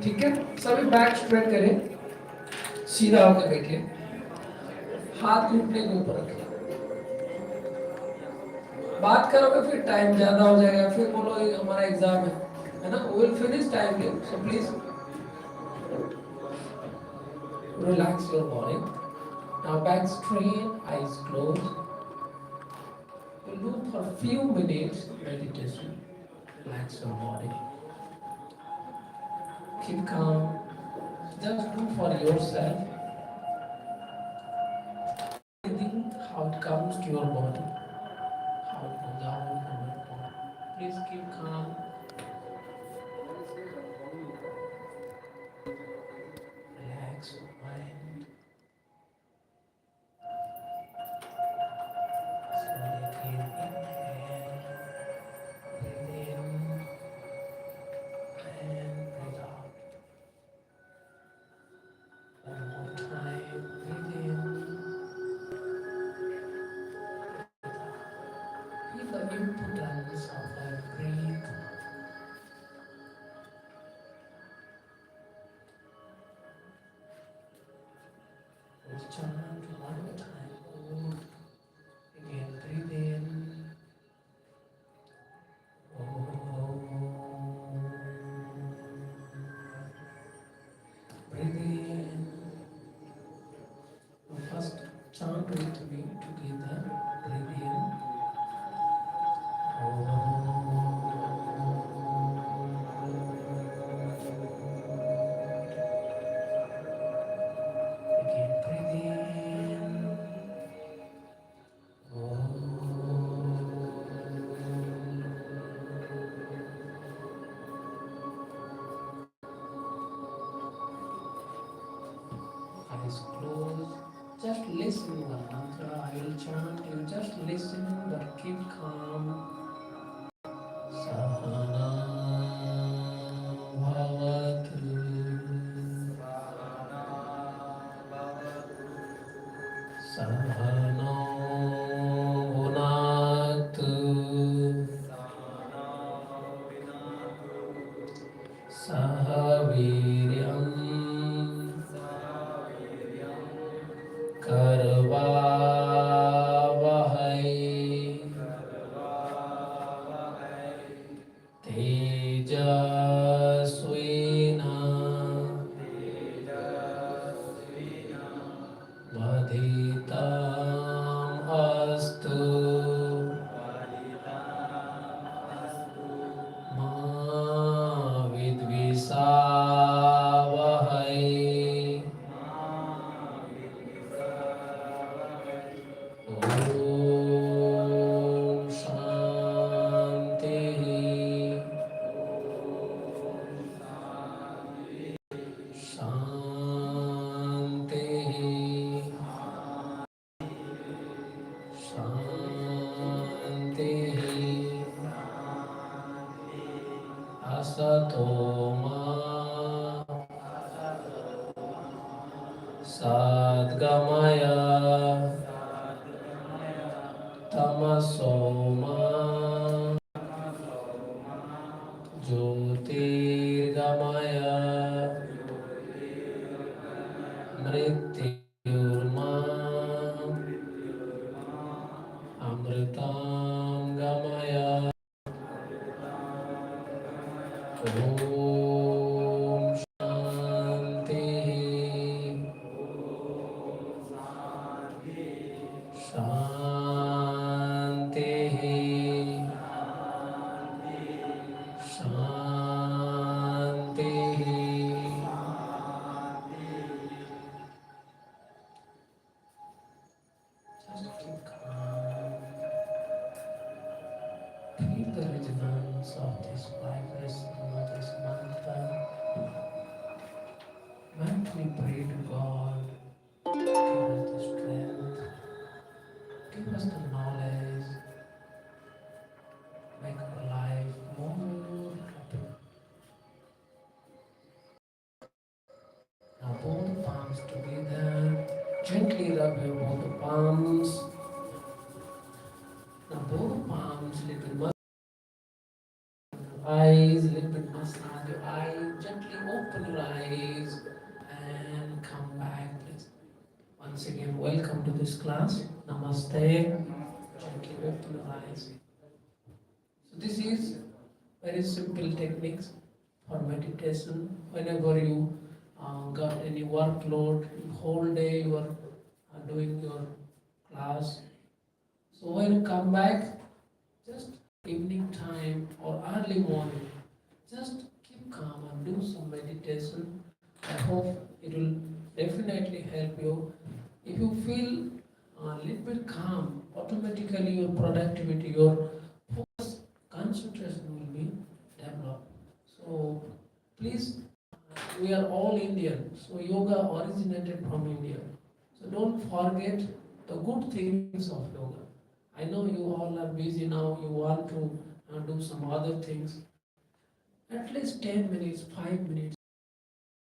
ठीक है, सभी बैक स्ट्रेट करें, सीधा होकर बैठिए, हाथ घुटने के ऊपर रखिए। बात करोगे फिर टाइम ज्यादा हो जाएगा, फिर बोलो हमारा एग्जाम है ना। We will finish timely, so please relax your body. Now back straight, eyes close. We'll do for a few minutes meditation. Relax your body. Keep calm. Just do for yourself. Breathing, how it comes to your body, how it goes out from your body. Please keep calm. Relax your mind. Slowly breathe in, breathe in, and breathe out. One more time. Breathe in. Feel the importance of that breath. Let's chant one more time. Again, breathe in. Breathe in. First chant with me together. Breathe in. Again, breathe in. Eyes closed. Just listen the mantra. I will chant. You just listen, but keep calm. Sahana bhavatu. Sahana bhunatu. Sahaviryam karvavahai. Tejasvina vadhitam astu ma vidvisavahai. Om Shanti. Shanti. Shanti. Asatoma Sadgamaya Tamasoma Jyotirgamaya Mrityurma Amritam Gamaya. Om Shanti. Shanti. Shanti. Just keep calm. Feel the resonance of this vibration of this mantra. Mentally pray to God, give us the strength, give us the knowledge, make our life more happy. Now both palms together, gently rub your both palms. Now both palms, little eyes, little bit massage your eyes, gently open your eyes and come back, please. Once again, welcome to this class. Namaste. Gently open your eyes. So this is very simple techniques for meditation. Whenever you got any workload, whole day you are doing your class. So when you come back, just evening time or early morning, just keep calm and do some meditation. I hope it will definitely help you. If you feel a little bit calm, automatically your productivity, your focus, concentration will be developed. So please, we are all Indian, so yoga originated from India. So don't forget the good things of yoga. I know you all are busy now, you want to do some other things. At least 10 minutes, 5 minutes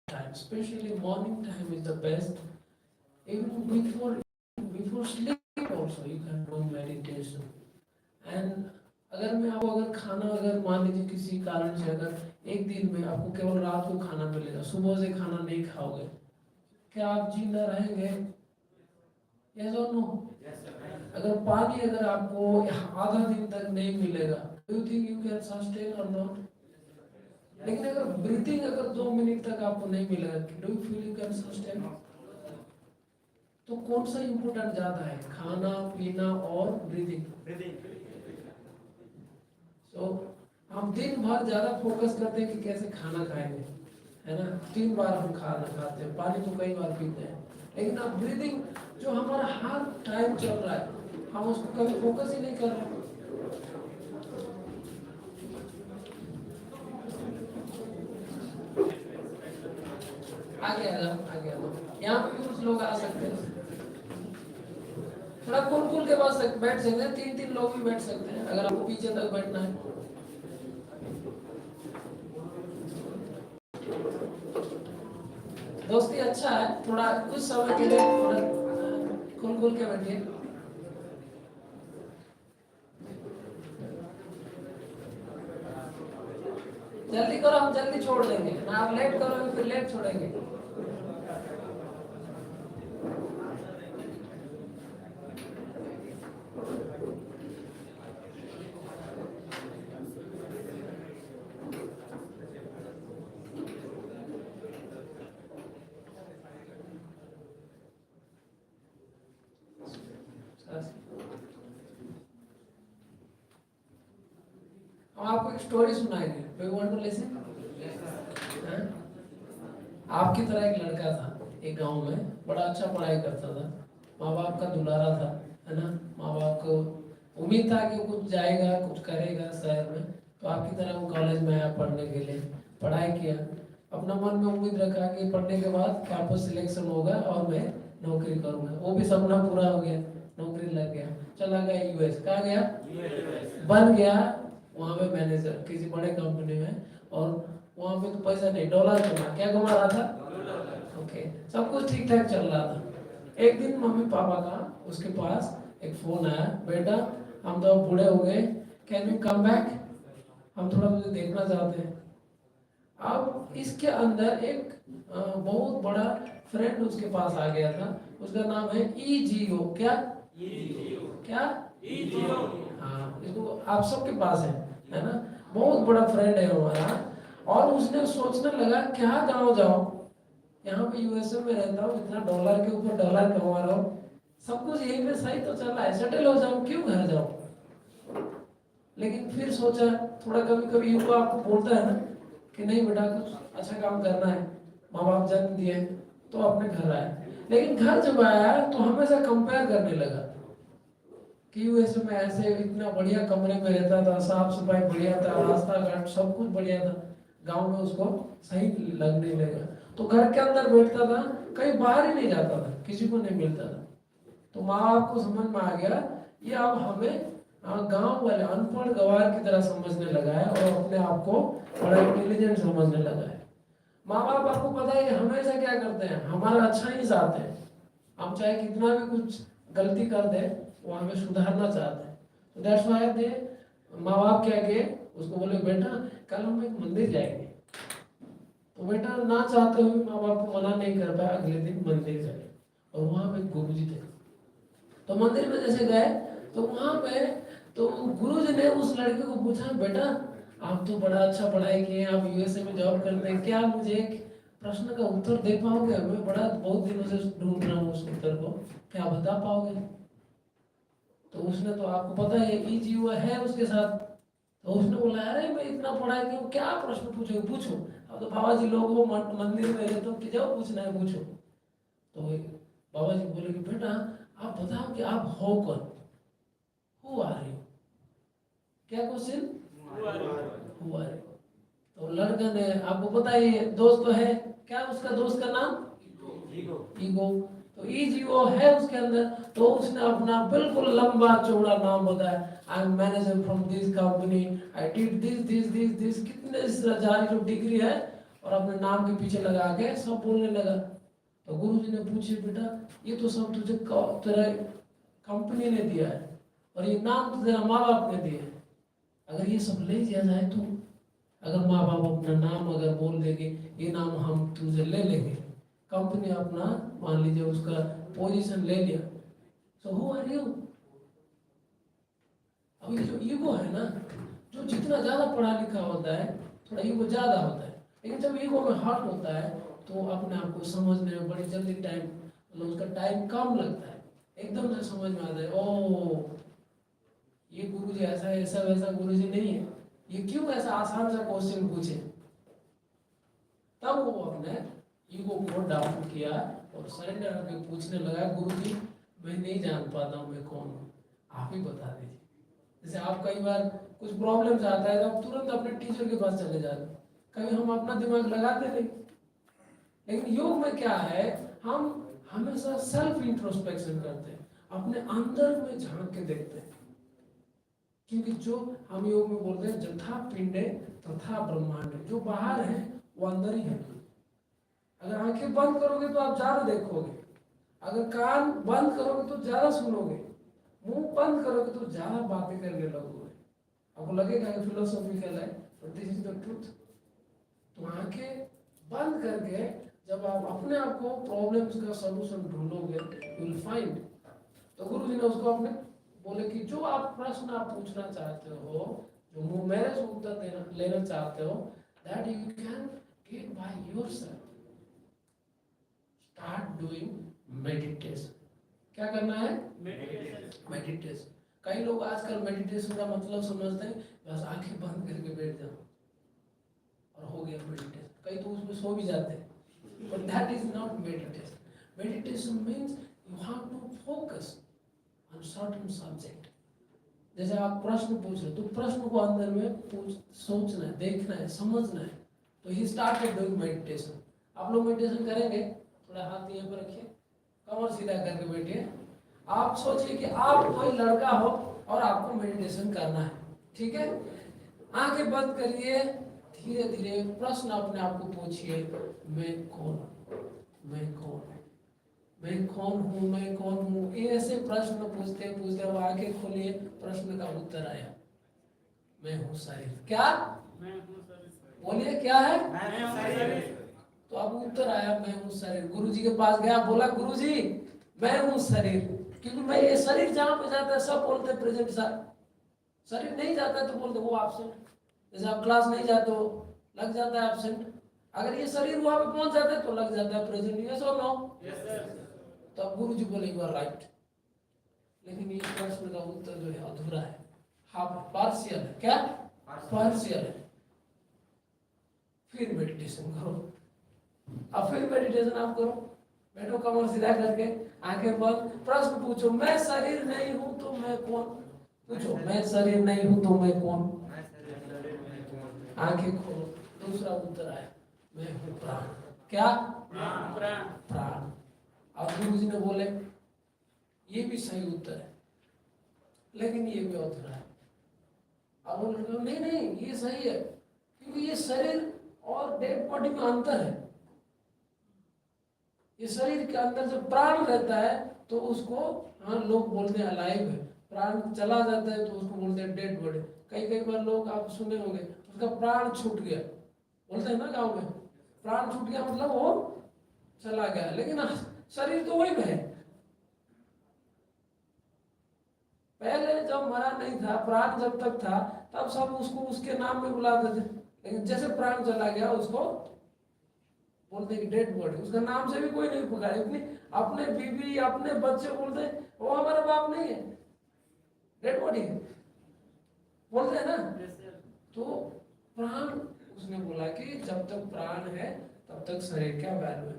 time, especially morning time is the best. Even before sleep also you can do meditation. And अगर मैं आपको अगर खाना अगर मान लीजिए किसी कारण से अगर एक दिन में आपको केवल रात को खाना मिलेगा, सुबह से खाना नहीं खाओगे, क्या आप जिंदा रहेंगे? Yes or no? अगर पानी अगर आपको आधा दिन तक नहीं मिलेगा, do you think you can sustain or not? लेकिन अगर ब्रीथिंग अगर 2 मिनट तक आपको नहीं मिलेगा, do you feel you can sustain? तो कौन सा इम्पोर्टेंट ज्यादा है, खाना पीना और ब्रीथिंग? तो हम दिन भर ज्यादा फोकस करते हैं कि कैसे खाना खाएंगे, है ना? 3 बार हम खाना खाते हैं, पानी तो कई बार पीते हैं, लेकिन अब ब्रीदिंग जो हमारा हर टाइम चल रहा है, हम उसको कभी फोकस ही नहीं कर रहे। आगे आ जाओ, यहाँ पे भी कुछ लोग आ सकते हैं, थोड़ा कुल के पास बैठ सकते हैं, 3 लोग भी बैठ सकते हैं अगर आपको पीछे तक बैठना है। दोस्ती अच्छा है, थोड़ा कुछ समय के लिए थोड़ा कुल के बैठिए। जल्दी करो, हम जल्दी छोड़ देंगे ना, आप लेट करोगे फिर लेट छोड़ेंगे। हम आपको एक स्टोरी सुनाएंगे, do you want to listen? आपकी तरह एक लड़का था एक गांव में, बड़ा अच्छा पढ़ाई करता था, माँ बाप का दुलारा था, है ना? माँ बाप को उम्मीद था कि वो कुछ जाएगा कुछ करेगा शहर में, तो आपकी तरह वो कॉलेज में आया पढ़ने के लिए, पढ़ाई किया, अपना मन में उम्मीद रखा कि पढ़ने के बाद कैंपस सिलेक्शन होगा और मैं नौकरी करूंगा। वो भी सपना पूरा हो गया, नौकरी लग गया, चला गया यूएस। कहाँ गया? बन गया वहाँ पे मैनेजर किसी बड़े कंपनी में, और वहाँ पे तो पैसा नहीं, डॉलर कमा, क्या कमा रहा था? ओके, सब कुछ ठीक ठाक चल रहा था। एक दिन मम्मी पापा का उसके पास एक फोन आया, बेटा हम तो बूढ़े हो गए, कैन यू कम बैक, हम थोड़ा तुझे देखना चाहते हैं। अब इसके अंदर एक बहुत बड़ा फ्रेंड उसके पास आ गया था, उसका नाम है ईजीओ। क्या? क्या? हाँ, इसको आप सबके पास है ना? बहुत बड़ा फ्रेंड है हमारा। और उसने सोचने लगा क्या गाँव जाओ, यहाँ पे यूएसए में रहता हूँ, इतना डॉलर के ऊपर डॉलर कमा रहा हूँ, सब कुछ यहीं पे सही तो चल रहा है, सेटल हो जाऊँ, क्यों घर जाऊँ? लेकिन फिर सोचा, थोड़ा कभी कभी युवा आपको बोलता है ना कि नहीं बेटा कुछ अच्छा काम करना है, माँ बाप जन्म दिए तो अपने घर आए, लेकिन घर जब आया तो हमेशा कंपेयर करने लगा कि यूएसए में ऐसे इतना बढ़िया कमरे में रहता था, साफ सफाई बढ़िया था, रास्ता घाट सब कुछ बढ़िया था, गांव में उसको सही लगने लगा। तो घर के अंदर बैठता था, कहीं बाहर ही नहीं जाता था, किसी को नहीं मिलता था। तो माँ बाप को समझ में आ गया ये अब हमें गांव वाले अनपढ़ गवार की तरह समझने लगा है और अपने आप को बड़ा इंटेलिजेंट समझने लगा है। माँ बाप आपको पता है हमेशा क्या करते हैं, हमारा अच्छा ही चाहते हैं, हम चाहे कितना भी कुछ गलती कर दे वो हमें सुधारना चाहते हैं। तो दैट्स व्हाई दे माँ बाप क्या किए, उसको बोले बेटा कल हम एक मंदिर जाएंगे, तो बेटा ना चाहते हुए माँ बाप को मना नहीं कर पाया, अगले दिन मंदिर गए और वहाँ पे गुरुजी थे। तो मंदिर में जैसे गए तो वहाँ पे तो गुरुजी ने उस लड़के को पूछा, बेटा आप तो बड़ा अच्छा पढ़ाई किए, आप यूएसए में जॉब करते हैं, क्या मुझे एक प्रश्न का उत्तर दे पाओगे? मैं बड़ा बहुत दिनों से ढूंढ रहा हूँ उस उत्तर को, क्या बता पाओगे? तो उसने तो आपको पता है ई जीव है उसके साथ, तो उसने बोला अरे मैं इतना पढ़ाई किया, क्या प्रश्न पूछोगे पूछो, अब तो बाबा जी लोग वो मंदिर में है तो कि जाओ पूछना है पूछो। तो बाबा जी बोले कि बेटा आप बताओ कि आप हो कौन, हु आर यू, क्या क्वेश्चन, हु आर यू। तो लड़का ने, आपको पता है दोस्त तो है, क्या उसका दोस्त का नाम, ईगो। तो ईगो है उसके अंदर, तो उसने अपना बिल्कुल लंबा चौड़ा नाम बताया, I am manager from this company, I did this this this this, कितने सारी जो डिग्री है, और अपने नाम के पीछे लगा के सब बोलने लगा। तो गुरुजी ने पूछे बेटा ये तो सब तुझे तेरा कंपनी ने दिया है और ये नाम तो तेरा माँ बाप ने दिए, अगर ये सब ले दिया जाए तो, अगर माँ बाप अपना नाम अगर बोल देंगे ये नाम हम तुझे ले लेंगे, कंपनी अपना मान लीजिए उसका पोजीशन ले लिया, सो हु आर यू। अब ये जो ईगो है ना, जो जितना ज्यादा पढ़ा लिखा होता है थोड़ा ईगो ज्यादा होता है, लेकिन जब ईगो में हर्ट होता है तो अपने आप को समझने में बड़ी जल्दी टाइम, मतलब उसका टाइम कम लगता है, एकदम से समझ में आता है ओ ये गुरुजी ऐसा है, ऐसा वैसा गुरुजी नहीं है, ये क्यों ऐसा आसान सा क्वेश्चन पूछे। तब वो अपने ईगो को डाउन किया और सरेंडर करके पूछने लगा, गुरुजी मैं नहीं जान पाता हूँ मैं कौन हूँ, आप ही बता दीजिए। जैसे आप कई बार कुछ प्रॉब्लम्स आता है तो आप तुरंत अपने टीचर के पास चले जाते, कभी हम अपना दिमाग लगाते नहीं। लेकिन योग में क्या है, हम हमेशा सेल्फ इंट्रोस्पेक्शन करते हैं, अपने अंदर में झांक के देखते हैं, क्योंकि जो हम योग में बोलते हैं जथा पिंडे तथा ब्रह्मांड, जो बाहर है वो अंदर ही है। अगर आंखें बंद करोगे तो आप ज्यादा देखोगे, अगर कान बंद करोगे तो ज्यादा सुनोगे, मुंह बंद करोगे तो ज्यादा बातें करने लगोगे। आपको लगेगा कि फिलोसॉफिकल है, but this is the truth. तो आंखें बंद करके जब आप अपने आप को प्रॉब्लम्स का सॉल्यूशन ढूंढोगे यू विल फाइंड। तो गुरु जी ने उसको अपने बोले कि जो आप प्रश्न आप पूछना चाहते हो, जो मुंह मेरे से उत्तर लेना चाहते हो, that you can get by yourself. Start doing meditation. क्या करना है, मेडिटेशन। कई लोग आजकल मेडिटेशन का मतलब समझते हैं बस आंखें बंद करके बैठ जाओ और हो गया मेडिटेशन, कई तो उसमें सो भी जाते हैं, but that is not meditation. Meditation means you have to focus on certain subject. जैसे आप प्रश्न पूछ रहे तो प्रश्न को अंदर में सोचना है, देखना है, समझना है। तो ही स्टार्टेड डूइंग मेडिटेशन। आप लोग मेडिटेशन करेंगे, थोड़ा हाथ यहाँ पर रखिए, कमर सीधा करके बैठिए। आप सोचिए कि आप कोई लड़का हो और आपको मेडिटेशन करना है, ठीक है। आंखें बंद करिए, धीरे धीरे प्रश्न अपने आप को पूछिए, मैं कौन हूँ, मैं कौन हूँ, मैं कौन हूँ, मैं कौन हूँ। ऐसे प्रश्न पूछते पूछते अब आंखें खोलिए, प्रश्न का उत्तर आया, मैं हूँ शरीर। क्या, मैं हूँ शरीर। बोलिए क्या है, मैं हूँ शरीर। तो अब उत्तर आया मैं हूँ शरीर। गुरुजी के पास गया, बोला गुरुजी मैं हूँ शरीर, क्योंकि मैं ये शरीर जहाँ पे जाता है सब बोलते हैं प्रेजेंट सर, शरीर नहीं जाता है तो बोलते वो एब्सेंट। जैसे आप क्लास नहीं जाते हो लग जाता है एब्सेंट, अगर ये शरीर वहां पे पहुंच जाता है तो लग जाता है प्रेजेंट। यस और नो? तो अब गुरु जी बोले यू आर राइट, लेकिन ये प्रश्न का उत्तर जो है अधूरा है, हाफ पार्शियल है। क्या पार्शियल है? फिर मेडिटेशन करो। अब फिर मेडिटेशन आप करो, बैठो कमर सीधा करके, आंखें बंद, प्रश्न पूछो, मैं शरीर नहीं हूं तो मैं कौन। पूछो, मैं शरीर नहीं हूं तो मैं कौन। आंखें खोलो, दूसरा उत्तर आया, मैं हूं प्राण। क्या, प्राण। प्राण। अब गुरु जी ने बोले ये भी सही उत्तर है, लेकिन ये भी अधूरा है। अब वो लड़के नहीं नहीं ये सही है, क्योंकि ये शरीर और डेड बॉडी में अंतर है। ये शरीर के अंदर जब प्राण रहता है तो उसको, हाँ लोग बोलते हैं अलाइव है, प्राण चला जाता है तो उसको बोलते हैं डेड बॉडी। कई कई बार लोग आप सुने होंगे उसका प्राण छूट गया, बोलते हैं ना गांव में, प्राण छूट गया मतलब वो चला गया, लेकिन शरीर तो वही है। पहले जब मरा नहीं था, प्राण जब तक था, तब सब उसको उसके नाम में बुलाते थे, लेकिन जैसे प्राण चला गया उसको बोलते कि डेड बॉडी। उसका नाम से भी कोई नहीं पुकारे, इतनी अपने बीवी अपने बच्चे बोलते वो हमारा बाप नहीं है, डेड बॉडी है, बोलते हैं ना। तो प्राण, उसने बोला कि जब तक प्राण है तब तक शरीर क्या वैल्यू है,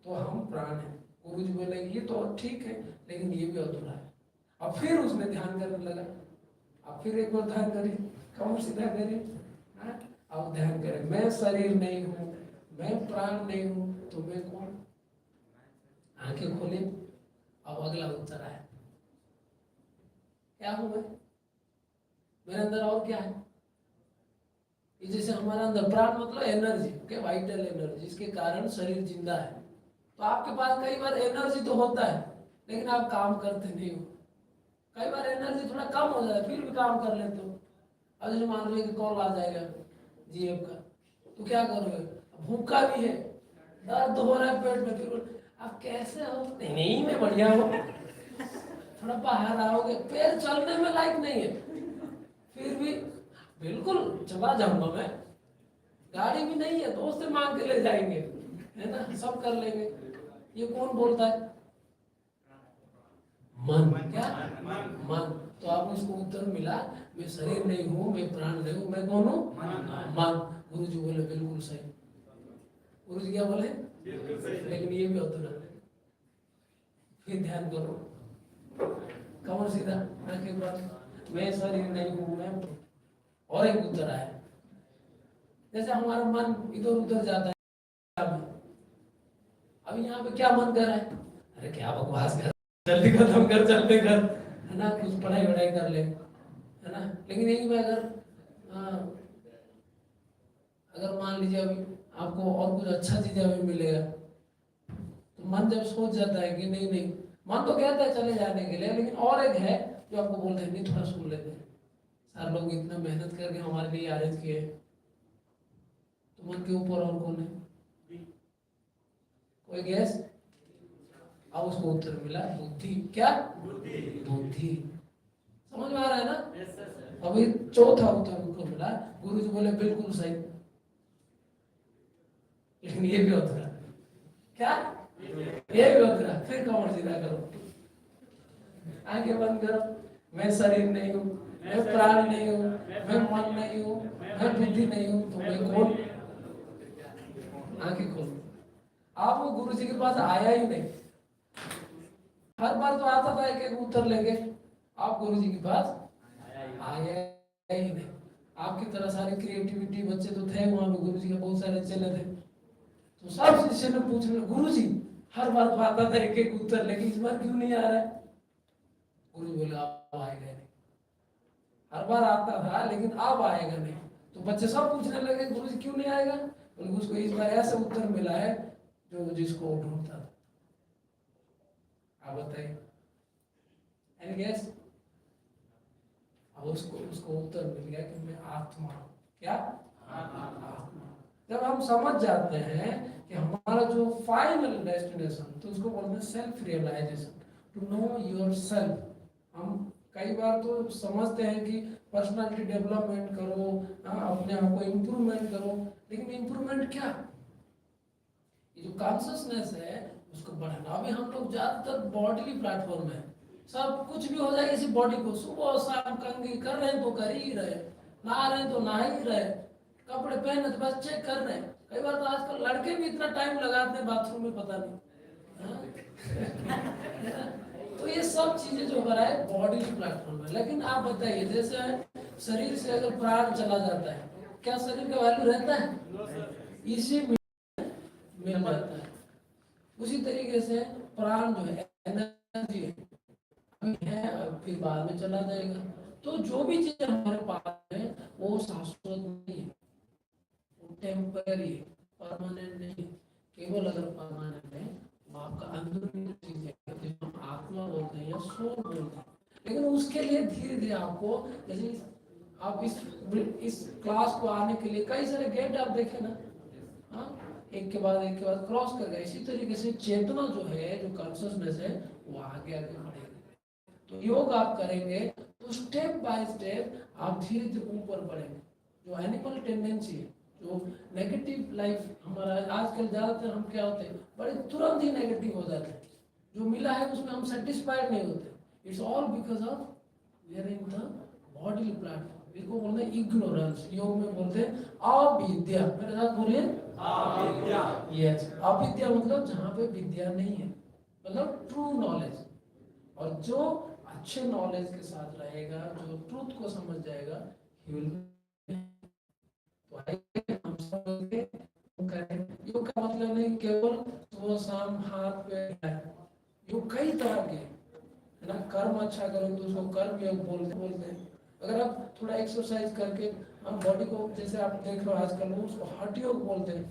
तो हम प्राण है। गुरु जी बोले ये तो ठीक है, लेकिन ये भी अधूरा है। अब फिर उसने ध्यान करने लगा, अब फिर एक बार ध्यान करिए, कमर सीधा करिए, अब ध्यान करें, मैं शरीर नहीं हूँ, मैं प्राण नहीं हूँ, तो मैं कौन? आंखें खोले, अब अगला उत्तर आया, क्या हूँ मैं? मेरे अंदर और क्या है? ये जैसे हमारा अंदर प्राण मतलब एनर्जी, ओके, वाइटल एनर्जी, जिसके कारण शरीर जिंदा है। तो आपके पास कई बार एनर्जी तो होता है, लेकिन आप काम करते नहीं हो। कई बार एनर्जी थोड़ा कम हो जाए फिर भी काम कर लेते हो। अब जैसे मान लो कि कॉल आ जाएगा जीएफ का, तो क्या करोगे? भूखा भी है, दर्द हो रहा है पेट में, फिर आप कैसे हो? नहीं नहीं मैं बढ़िया हूँ। थोड़ा बाहर आओगे, पैर चलने में लायक नहीं है, फिर भी बिल्कुल चला जाऊंगा मैं, गाड़ी भी नहीं है, दोस्त से मांग के ले जाएंगे, है ना, सब कर लेंगे। ये कौन बोलता है? मन। क्या? मन। तो आप उसको उत्तर मिला, मैं शरीर नहीं हूँ, मैं प्राण नहीं हूँ, मैं कौन हूँ? मन। गुरु जी बोले बिल्कुल सही। गुरु जी क्या बोले? लेकिन ये भी अधूरा है। फिर ध्यान करो, कमर सीधा, आंखें बंद, मैं शरीर नहीं हूँ, मैं। और एक उत्तर आया, जैसे हमारा मन इधर उधर जाता है, अभी यहाँ पे क्या मन कर रहा है? अरे क्या बकवास कर, जल्दी खत्म कर, जल्दी कर, है ना, कुछ पढ़ाई वढ़ाई कर ले, है ना। लेकिन यही में अगर मान लीजिए अभी आपको और कुछ अच्छा चीज अभी मिलेगा, तो मन जब सोच जाता है कि नहीं नहीं, मन तो कहता है चले जाने के लिए, लेकिन और एक है जो आपको बोलते हैं नहीं थोड़ा सुन लेते हैं, सारे लोग इतना मेहनत करके हमारे लिए आरज किए, तो मन के ऊपर और कौन है? कोई गैस? अब उसको उत्तर मिला बुद्धि। क्या? बुद्धि। समझ में आ रहा है ना? अभी चौथा उत्तर उनको मिला, गुरु जी बोले बिल्कुल सही, लेकिन ये भी अधूरा। क्या? ये भी अधूरा। फिर कमर सीधा करो, आंखें बंद करो, मैं शरीर नहीं हूँ, मैं प्राण नहीं हूँ, मैं मन नहीं हूँ, मैं बुद्धि नहीं हूँ, तो मैं कौन? आंखें खोलो। आप वो गुरु जी के पास आया ही नहीं, हर बार तो आता था एक एक उत्तर लेके, आप गुरु जी के पास आया ही नहीं। आपकी तरह सारे क्रिएटिविटी बच्चे तो थे वहां पे, गुरु जी के बहुत सारे चले थे, तो सब शिष्य ने पूछ रहे गुरु जी, हर बार तो आता था एक एक उत्तर लेके, इस बार क्यों नहीं आ रहा है? गुरु जी बोले आप आएगा नहीं, हर बार आता था लेकिन अब आएगा नहीं। तो बच्चे सब पूछने लगे गुरु जी क्यों नहीं आएगा? बोले उसको इस बार ऐसा उत्तर मिला है जो जिसको वो ढूंढता था। आप बताइए, एनी गेस? उसको उसको उत्तर मिल गया कि मैं आत्मा हूँ। क्या? आत्मा। जब हम समझ जाते हैं कि हमारा जो फाइनल डेस्टिनेशन, तो उसको बोलते हैं self realization, to know your self. हम कई बार तो समझते हैं कि पर्सनालिटी डेवलपमेंट करो, अपने आप को इम्प्रूवमेंट करो, लेकिन इम्प्रूवमेंट क्या? ये जो कॉन्शियसनेस है उसको बढ़ाना। अभी हम लोग ज्यादातर बॉडीली प्लेटफॉर्म है, सब कुछ भी हो जाए इसी बॉडी को, सुबह शाम कंघी कर रहे हैं तो कर ही रहे, नहा रहे हैं तो नहा ही रहे, कपड़े पहने तो बस चेक कर रहे हैं। कई बार तो आजकल लड़के भी इतना टाइम लगाते हैं बाथरूम में, पता नहीं। तो ये सब चीजें जो हो रहा है बॉडी प्लेटफॉर्म है। लेकिन आप बताइए, जैसे शरीर से अगर प्राण चला जाता है, क्या शरीर का वैल्यू रहता है? इसी में मिल जाता है। उसी तरीके से प्राण जो है एनर्जी है, फिर बाद में चला जाएगा। तो जो भी चीज हमारे पास है वो शाश्वत नहीं है, वो टेम्पररी है, परमानेंट नहीं। केवल अगर परमानेंट है वो आपका अंदरूनी चीज है, जिसको हम आत्मा बोलते हैं या सोल बोलते हैं। लेकिन उसके लिए धीरे धीरे आपको, जैसे आप इस क्लास को आने के लिए कई सारे गेट आप देखे ना, हाँ, एक के बाद क्रॉस करेगा। इसी तरीके से चेतना जो है, जो कॉन्शियसनेस है, वो आगे आगे बढ़ेगी। तो योग आप करेंगे तो स्टेप बाय स्टेप आप धीरे धीरे ऊपर बढ़ेंगे। जो एनिमल टेंडेंसी है, जो नेगेटिव लाइफ हमारा आजकल ज्यादातर हम क्या होते हैं, बड़े तुरंत ही नेगेटिव हो जाते हैं। जो मिला है उसमें हम सेटिस्फाइड नहीं होते। It's all because of we are in the body platform. इसको बोलते हैं इग्नोरेंस। योग में बोलते हैं अविद्या। मेरे साथ बोलिए अविद्या। यस, अविद्या मतलब जहाँ पे विद्या नहीं है, मतलब ट्रू नॉलेज। और जो अच्छे नॉलेज के साथ रहेगा, जो ट्रूथ को समझ जाएगा, he will तो आइए हम सब करें। योग का मतलब नहीं केवल सुबह शाम हाथ पे है। योग कई तरह के है ना। कर्म अच्छा करो तो उसको कर्म योग बोलते हैं। अगर आप थोड़ा एक्सरसाइज करके हम बॉडी को, जैसे आप देख रहे हो आजकल लोग उसको हठ योग बोलते हैं।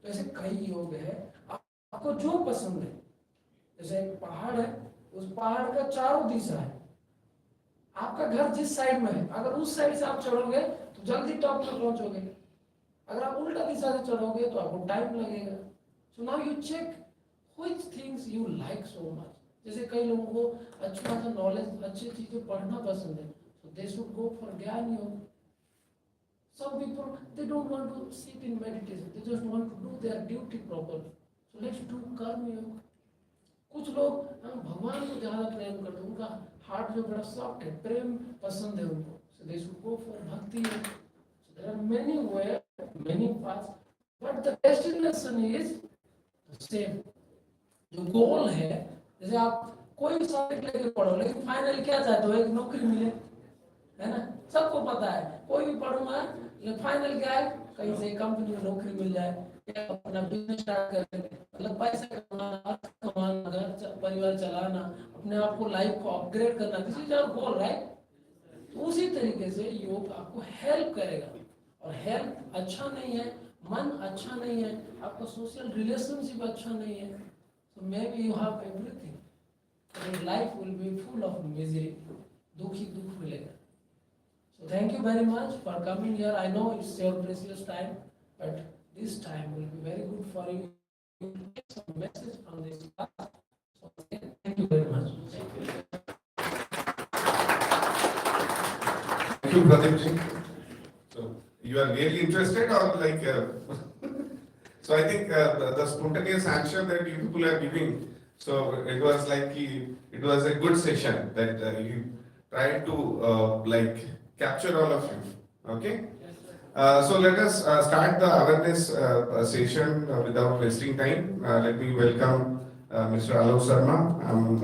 तो ऐसे कई योग है, आपको जो पसंद है। जैसे एक पहाड़ है, उस पहाड़ का चारों दिशा है। आपका घर जिस साइड में है, अगर उस साइड से आप चढ़ोगे तो जल्दी टॉप पर पहुंचोगे। अगर आप उल्टा दिशा से चढ़ोगे तो आपको टाइम लगेगा। So now you check which things you like so much. जैसे कई लोगों को अच्छा सा नॉलेज, अच्छी चीजें पढ़ना पसंद है, so they should go for ज्ञान योग। Some people they don't want to sit in meditation, they just want to do their duty properly. So let's do कर्म योग। कुछ लोग भगवान को ज्यादा प्रेम करते हैं, उनका हार्ट जो बड़ा सॉफ्ट है, प्रेम पसंद है उनको, so they should go for भक्ति योग। So there are many ways, many paths, but the destination is the same। जो गोल है, जैसे आप कोई भी सब्जेक्ट लेके पढ़ो, लेकिन फाइनल क्या चाहते हो, एक नौकरी मिले, है ना। सबको पता है कोई भी पढ़ूंगा, लेकिन फाइनल क्या है, कहीं से कंपनी में नौकरी मिल जाए, या अपना बिजनेस स्टार्ट करें, मतलब पैसा कमाना, घर परिवार चलाना, अपने आप को लाइफ को अपग्रेड करना, this is our goal, right. तो उसी तरीके से योग आपको हेल्प करेगा। और हेल्थ अच्छा नहीं है, मन अच्छा नहीं है, आपका सोशल रिलेशनशिप अच्छा नहीं है, तो may be you have everything, life will be full of misery, दुख ही दुख मिलेगा। So thank you very much for coming here. I know it's your precious time, but this time will be very good for you to get some message from this class. So thank you very much. Thank you, Pradeep ji. So you are really interested, or like? So I think the spontaneous answer that you people are giving. So it was like it was a good session that you tried to like capture all of you. Okay. So let us start the awareness session without wasting time. Let me welcome Mr. Alok Sharma.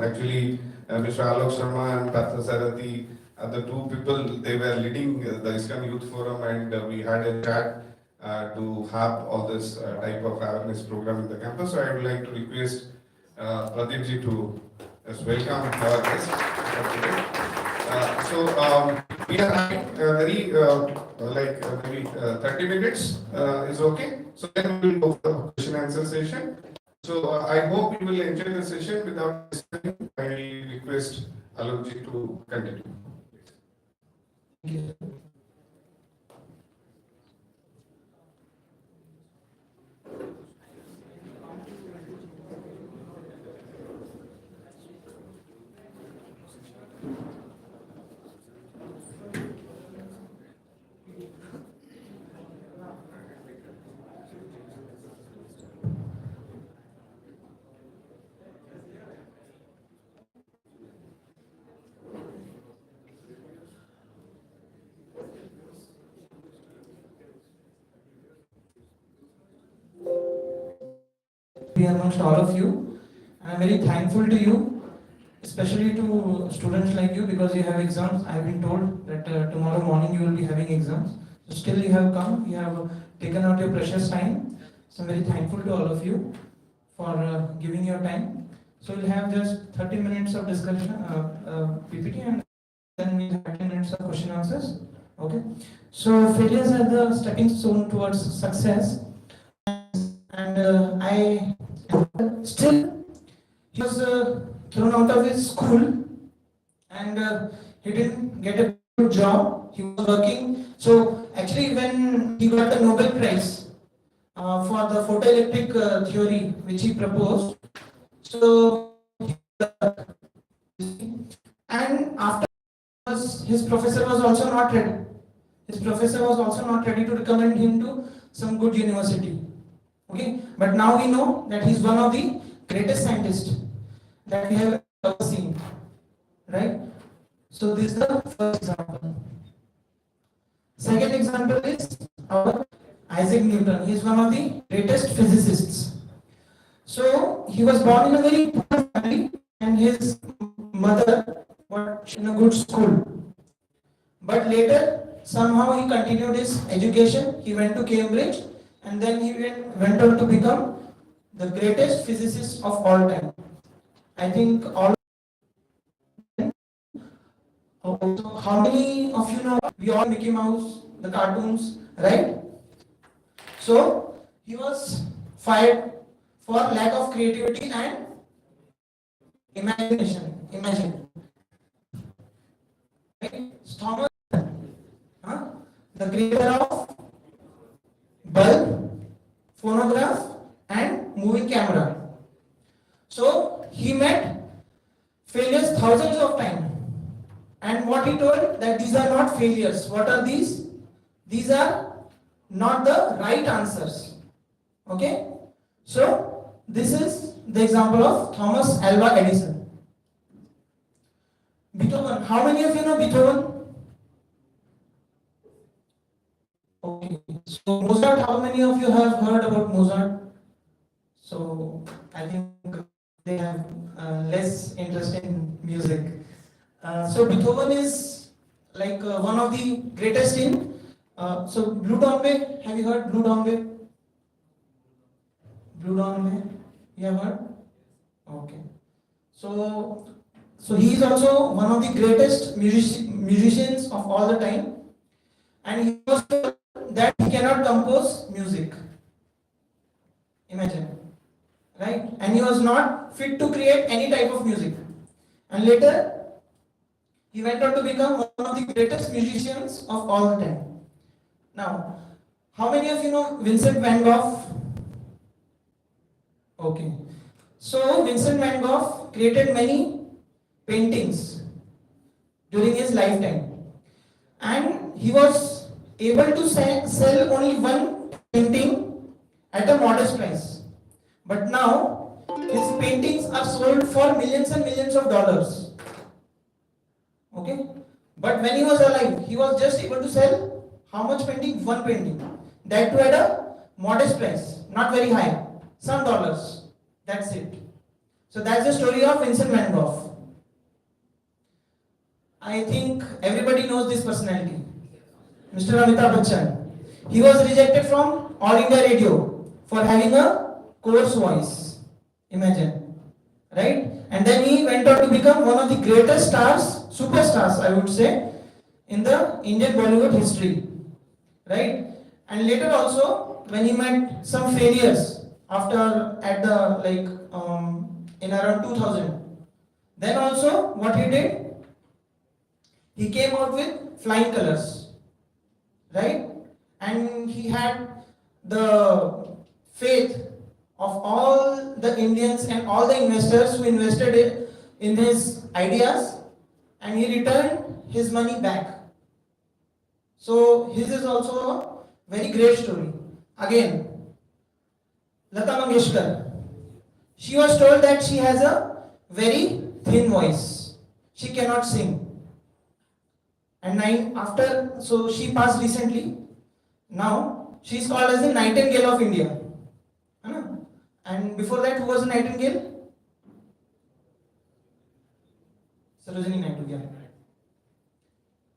Actually, Mr. Alok Sharma and Partha Sarathi are the two people. They were leading the ISKCON Youth Forum, and we had a chat to have all this type of awareness program in the campus. So I would like to request Pradeep ji to welcome our guest for today. We are having very like maybe 30 minutes is okay. So then we will go for the question answer session. So I hope you will enjoy the session. Without wasting time, I request Alok ji to continue. Thank you. Be amongst all of you. I am very thankful to you, especially to students like you, because you have exams. I have been told that tomorrow morning you will be having exams. So still you have come, you have taken out your precious time. So I am very thankful to all of you for giving your time. So we'll have just 30 minutes of discussion, PPT, and then we'll have 10 minutes of question answers. Okay. So failures are the stepping stone towards success. And I still, he was thrown out of his school, and he didn't get a good job. He was working. So actually, when he got the Nobel Prize, for the photoelectric theory which he proposed. So, and after his professor was also not ready. His professor was also not ready to recommend him to some good university. Okay, but now we know that he's one of the greatest scientists that we have ever seen. Right? So this is the first example. Second example is our Isaac Newton. He is one of the greatest physicists. So he was born in a very poor family, and his mother was in a good school. But later, somehow he continued his education. He went to Cambridge, and then he went on to become the greatest physicist of all time. I think all. So how many of you know we all Mickey Mouse, the cartoons, right? So he was fired for lack of creativity and imagination. Imagine. Right? Thomas, the creator of bulb, phonograph, and moving camera. So he met failures thousands of times. And what he told that these are not failures. What are these? These are not the right answers. Okay? So this is the example of Thomas Alva Edison. Beethoven. How many of you know Beethoven? Okay. So Mozart, how many of you have heard about Mozart? So I think they have less interest in music. So Beethoven is like one of the greatest in. So Blue Dombe, have you heard Blue Dombe? Blue Dombe, you have heard? Okay. So he is also one of the greatest musicians of all the time, and he was told that he cannot compose music. Imagine, right? And he was not fit to create any type of music. And later, he went on to become one of the greatest musicians of all the time. Now, how many of you know Vincent van Gogh? Okay. So, Vincent van Gogh created many paintings during his lifetime. And he was able to sell only one painting at a modest price. But now, his paintings are sold for millions and millions of dollars. Okay, but when he was alive, he was just able to sell how much painting? One painting. That too at a modest price, not very high, some dollars. That's it. So that's the story of Vincent van Gogh. I think everybody knows this personality, Mr. Amitabh Bachchan. He was rejected from All India Radio for having a coarse voice. Imagine, right? And then he went on to become one of the greatest stars, superstars, I would say, in the Indian Bollywood history, right? And later also, when he met some failures after at the in around 2000, then also what he did, he came out with flying colors, right? And he had the faith of all the Indians and all the investors who invested in his ideas, and he returned his money back. So his is also a very great story. Again, Lata Mangeshkar. She was told that she has a very thin voice. She cannot sing. And so she passed recently. Now she is called as the Nightingale of India. And before that, who was the Nightingale? Sarojini Naidu. Yeah.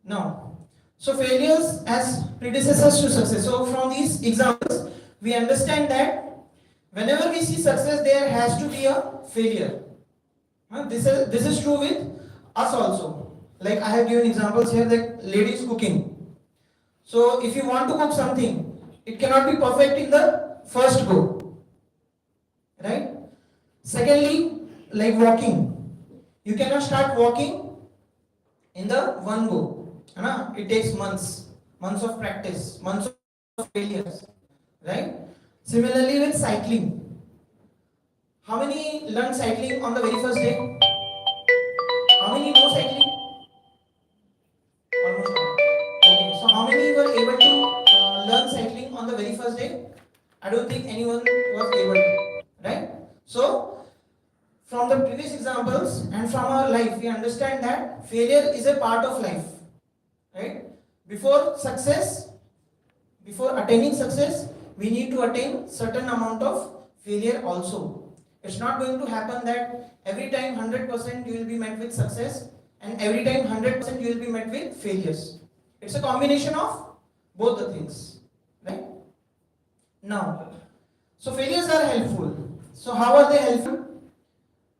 Now, so failures as predecessors to success. So from these examples, we understand that whenever we see success, there has to be a failure. This is true with us also. Like I have given examples here that ladies cooking. So if you want to cook something, it cannot be perfect in the first go. Right? Secondly, like walking. You cannot start walking in the one go. It takes months of practice, months of failures. Right? Similarly with cycling. How many learned cycling on the very first day? How many know cycling? Almost all. Okay, so how many were able to learn cycling on the very first day? I don't think anyone was able to, right? So, from the previous examples and from our life, we understand that failure is a part of life, right? Before success, before attaining success, we need to attain certain amount of failure also. It's not going to happen that every time 100% you will be met with success and every time 100% you will be met with failures. It's a combination of both the things, right? Now, so failures are helpful. So how are they helpful?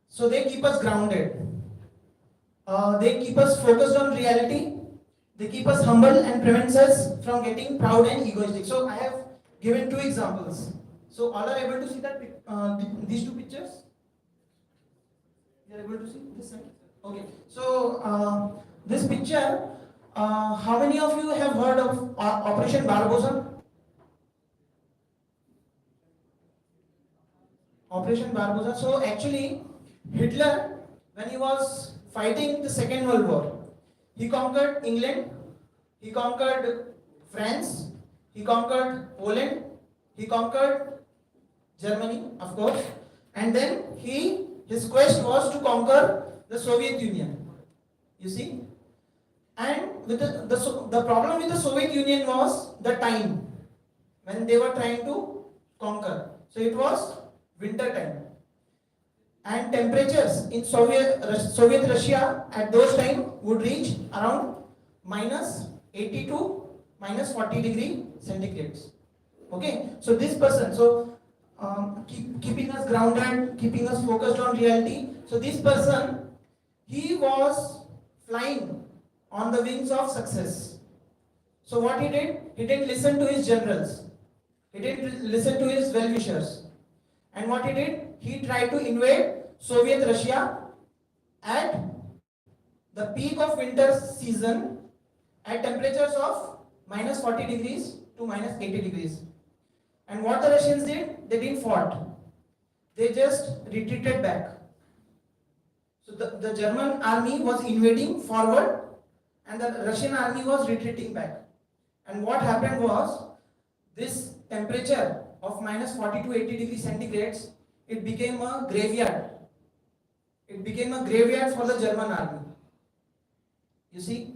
So they keep us grounded. They keep us focused on reality. They keep us humble and prevents us from getting proud and egoistic. So I have given two examples. So all are able to see that these two pictures? You are able to see this side? Okay. So this picture, how many of you have heard of Operation Barbarossa? Operation Barbarossa. So actually, Hitler, when he was fighting the Second World War, he conquered England, he conquered France, he conquered Poland, he conquered Germany, of course, and then his quest was to conquer the Soviet Union. You see, and with the problem with the Soviet Union was the time when they were trying to conquer. So it was winter time. And temperatures in Soviet Russia at those time would reach around minus 80 to minus 40 degree centigrades. Okay, so this person, so keeping us grounded, keeping us focused on reality. So this person, he was flying on the wings of success. So what he didn't listen to his generals. He didn't listen to his well-wishers. And what he did, he tried to invade Soviet Russia at the peak of winter season at temperatures of minus 40 degrees to minus 80 degrees. And what the Russians did, they didn't fought. They just retreated back. So the German army was invading forward and the Russian army was retreating back. And what happened was, this temperature of minus 40 to 80 degrees centigrades, it became a graveyard. It became a graveyard for the German army. You see?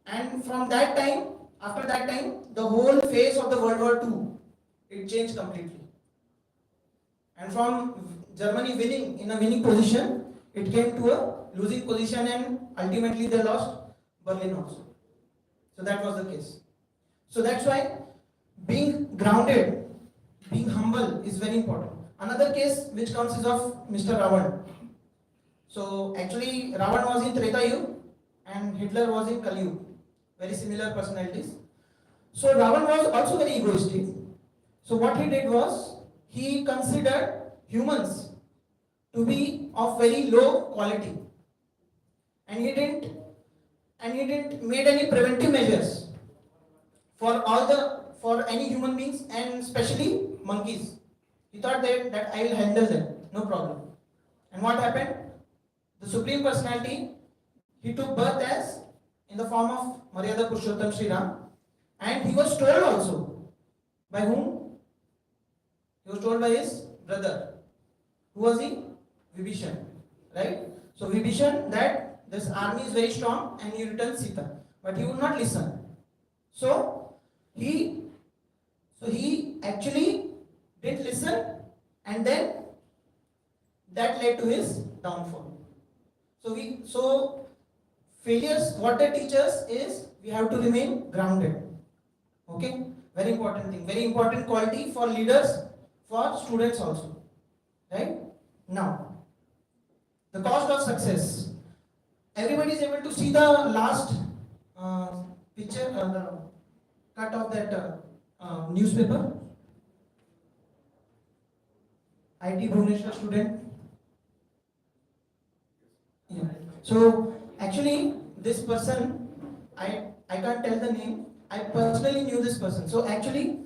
And from that time, after that time, the whole face of the World War II, it changed completely. And from Germany winning in a winning position, it came to a losing position and ultimately they lost Berlin also. So that was the case. So that's why being grounded, being humble is very important. Another case which comes is of Mr. Ravan. So actually Ravan was in Treta Yuga and Hitler was in Kali Yuga. Very similar personalities. So Ravan was also very egoistic. So what he did was, he considered humans to be of very low quality. And he didn't made any preventive measures for any human beings and especially monkeys. He thought that I will handle them, no problem. And what happened? The Supreme Personality, he took birth as in the form of Maryada Purushottam Sri Ram, and he was told also. By whom? He was told by his brother. Who was he? Vibhishan, right? So Vibhishan, that this army is very strong and he returned Sita, but he would not listen. So he actually didn't listen, and then that led to his downfall. So failures, what they teach us is we have to remain grounded. Okay, very important thing, very important quality for leaders, for students also. Right? Now, the cost of success. Everybody is able to see the last picture, the cut of that newspaper. IT Bhubaneswar student. Yeah. So actually, this person, I can't tell the name. I personally knew this person. So actually,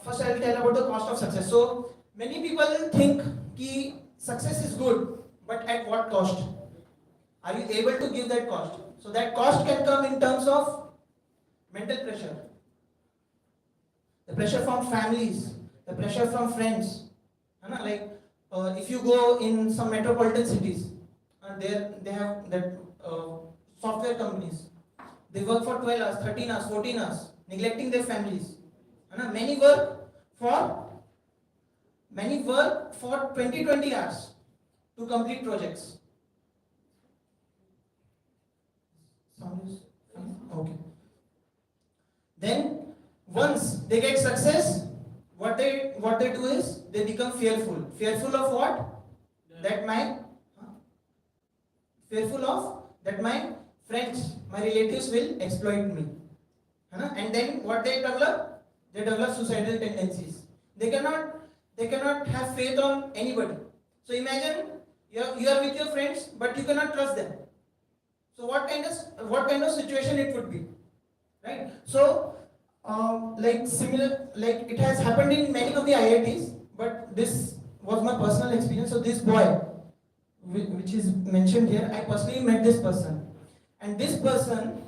first I'll tell about the cost of success. So many people think कि success is good, but at what cost? Are you able to give that cost? So that cost can come in terms of mental pressure, the pressure from families, the pressure from friends. Like if you go in some metropolitan cities, there they have that software companies. They work for 12 hours, 13 hours, 14 hours, neglecting their families. Many work for 20 hours to complete projects. Sound is fine? Okay. Then once they get success, what they do is they become fearful. Fearful of what? Fearful of that my friends, my relatives will exploit me. And then what they develop? They develop suicidal tendencies. They cannot have faith on anybody. So imagine you are with your friends, but you cannot trust them. So what kind of situation it would be, right? So like it has happened in many of the IITs, but this was my personal experience. So this boy, which is mentioned here, I personally met this person, and this person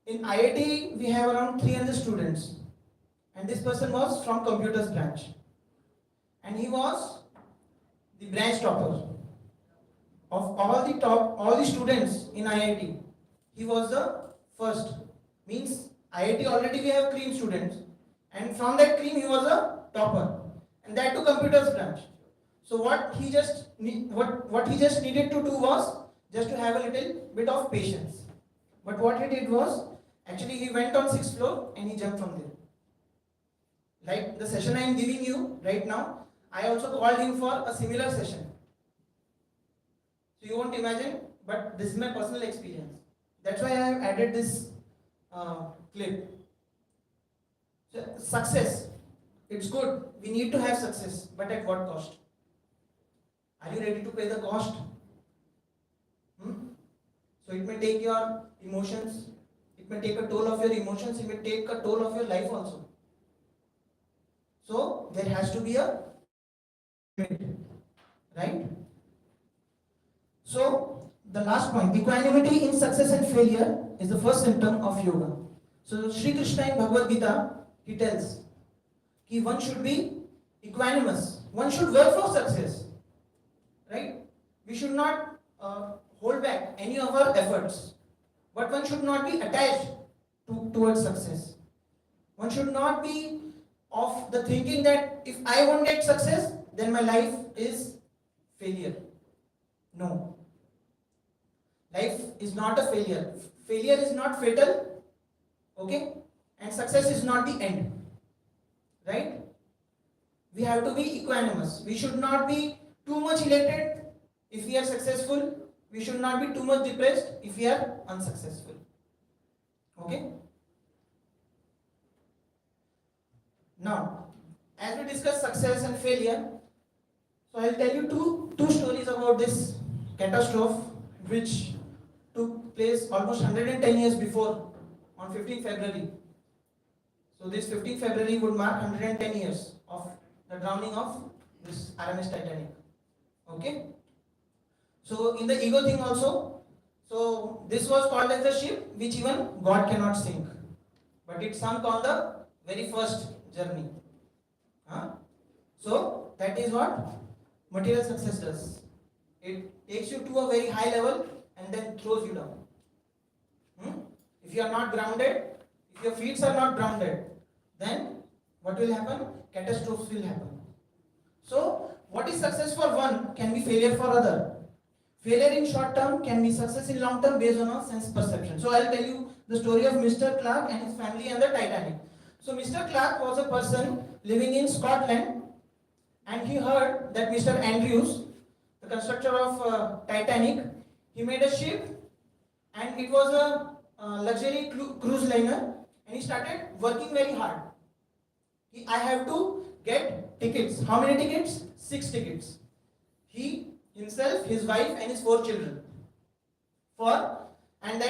in IIT we have around 300 students, and this person was from computers branch, and he was the branch topper of all the students in IIT. He was the first. Means IIT already we have cream students, and from that cream he was a topper, and that to computers branch. So what he just needed to do was just to have a little bit of patience. But what he did was actually he went on 6th floor and he jumped from there. Like the session I am giving you right now, I also called him for a similar session. So you won't imagine, but this is my personal experience. That's why I have added this clip. So success, it's good. We need to have success, but at what cost? Are you ready to pay the cost? So it may take your emotions, it may take a toll of your emotions, it may take a toll of your life also. So there has to be a limit, right? So the last point, equanimity in success and failure is the first symptom of yoga. So Sri Krishna in Bhagavad Gita, he tells that one should be equanimous, one should work for success, right? We should not hold back any of our efforts, but one should not be attached towards success. One should not be of the thinking that if I won't get success, then my life is failure. No. Life is not a failure. Failure is not fatal, okay? And success is not the end, right? We have to be equanimous. We should not be too much elated if we are successful. We should not be too much depressed if we are unsuccessful, okay? Now, as we discuss success and failure, so I'll tell you two stories about this catastrophe which took place almost 110 years before, on 15th February. So this 15th February would mark 110 years of the drowning of this RMS Titanic. Okay? So in the ego thing also, so this was called as the ship which even God cannot sink. But it sunk on the very first journey. So that is what material success does. It takes you to a very high level and then throws you down. If you are not grounded, if your feet are not grounded, then what will happen? Catastrophes will happen. So what is success for one can be failure for other. Failure in short term can be success in long term based on a sense perception. So I'll tell you the story of Mr. Clark and his family and the Titanic. So Mr. Clark was a person living in Scotland, and he heard that Mr. Andrews, the constructor of Titanic, he made a ship, and it was a luxury cruise liner, and he started working very hard. I have to get tickets. How many tickets? 6 tickets. He himself, his wife, and his 4 children. And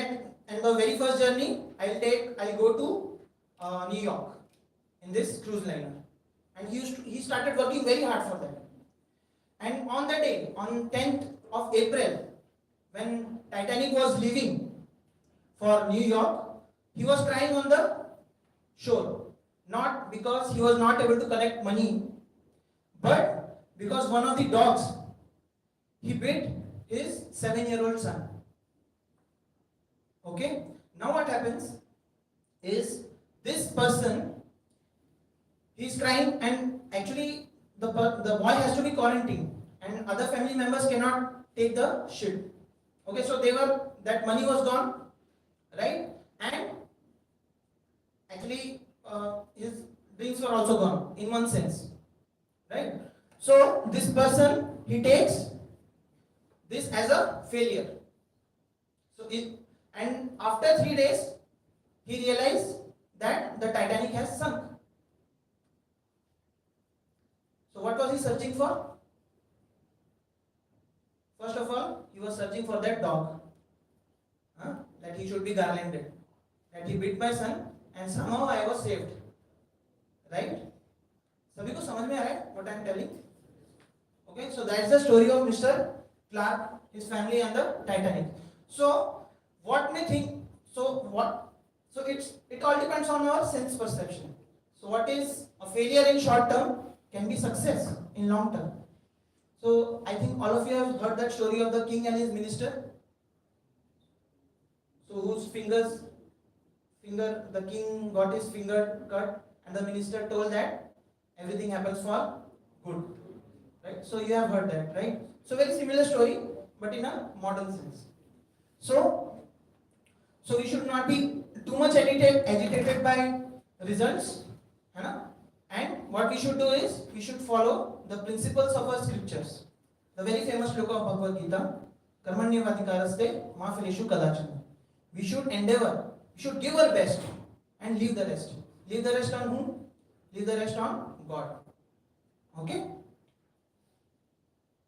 the very first journey, I'll go to New York. in this cruise liner, and he started working very hard for that. And on the day, on 10th of April, when Titanic was leaving for New York, he was crying on the shore. Not because he was not able to collect money, but because one of the dogs, he bit his 7-year-old son. Okay? Now what happens is, this person, he's crying, and actually the boy has to be quarantined, and other family members cannot take the ship. Okay, so that money was gone, right? And actually his dreams were also gone in one sense, right? So this person, he takes this as a failure. And after 3 days, he realized that the Titanic has sunk. So what was he searching for? First of all, he was searching for that dog, that he should be garlanded, that he bit my son and somehow I was saved, right? सभी को समझ में आ रहा है what I am telling? Okay, so that's the story of Mr. Clark, his family and the Titanic. So what may think? So it all depends on our sense perception. So what is a failure in short term can be success in long term. So I think all of you have heard that story of the king and his minister. So whose the king got his finger cut, and the minister told that everything happens for good. Right? So you have heard that, right? So very similar story, but in a modern sense. So we should not be too much agitated by results, and what we should do is we should follow the principles of our scriptures. The very famous sloka of Bhagavad Gita, Karmanyavadhikaraste ma phaleshu kadachana. We should endeavor, we should give our best and leave the rest. Leave the rest on whom? Leave the rest on God. Okay?